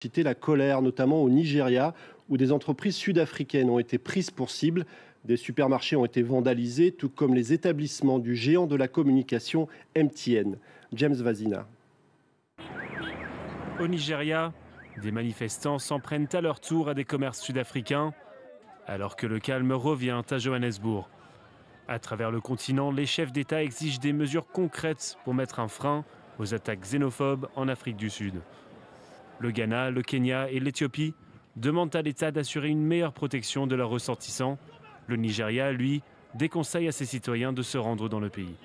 suscité la colère, notamment au Nigeria, où des entreprises sud-africaines ont été prises pour cible. Des supermarchés ont été vandalisés, tout comme les établissements du géant de la communication MTN. James Vazina. Au Nigeria, des manifestants s'en prennent à leur tour à des commerces sud-africains, alors que le calme revient à Johannesburg. À travers le continent, les chefs d'État exigent des mesures concrètes pour mettre un frein aux attaques xénophobes en Afrique du Sud. Le Ghana, le Kenya et l'Éthiopie demandent à l'État d'assurer une meilleure protection de leurs ressortissants. Le Nigeria, lui, déconseille à ses citoyens de se rendre dans le pays.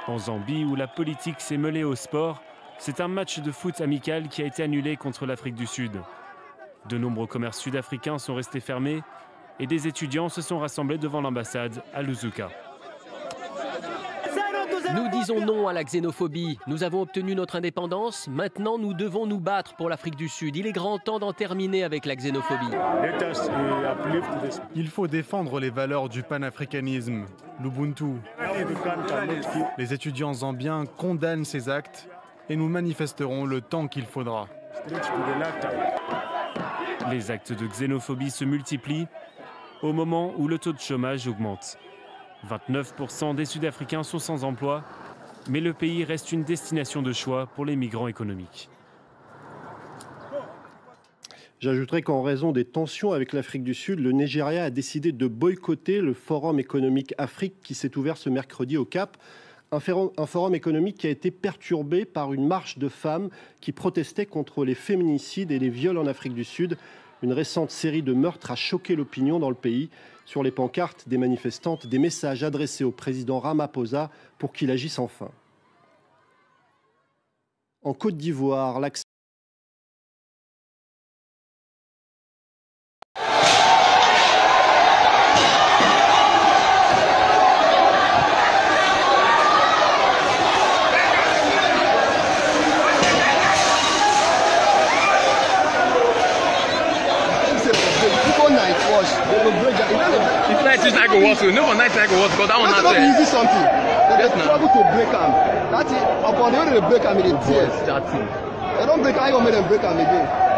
En Zambie, où la politique s'est mêlée au sport, c'est un match de foot amical qui a été annulé contre l'Afrique du Sud. De nombreux commerces sud-africains sont restés fermés et des étudiants se sont rassemblés devant l'ambassade à Lusaka. Nous disons non à la xénophobie. Nous avons obtenu notre indépendance. Maintenant, nous devons nous battre pour l'Afrique du Sud. Il est grand temps d'en terminer avec la xénophobie. Il faut défendre les valeurs du panafricanisme, l'Ubuntu. Les étudiants zambiens condamnent ces actes et nous manifesterons le temps qu'il faudra. Les actes de xénophobie se multiplient au moment où le taux de chômage augmente. 29% des Sud-Africains sont sans emploi, mais le pays reste une destination de choix pour les migrants économiques. J'ajouterai qu'en raison des tensions avec l'Afrique du Sud, le Nigeria a décidé de boycotter le Forum économique Afrique qui s'est ouvert ce mercredi au Cap. Un forum économique qui a été perturbé par une marche de femmes qui protestaient contre les féminicides et les viols en Afrique du Sud. Une récente série de meurtres a choqué l'opinion dans le pays. Sur les pancartes des manifestantes, des messages adressés au président Ramaphosa pour qu'il agisse enfin. En Côte d'Ivoire, l'accès If night is I go watch, no one night I go watch, because that one not there. Easy something. They struggle to break them. That's it. Upon the way they break them, it is tears. They don't break. I go make them break them again.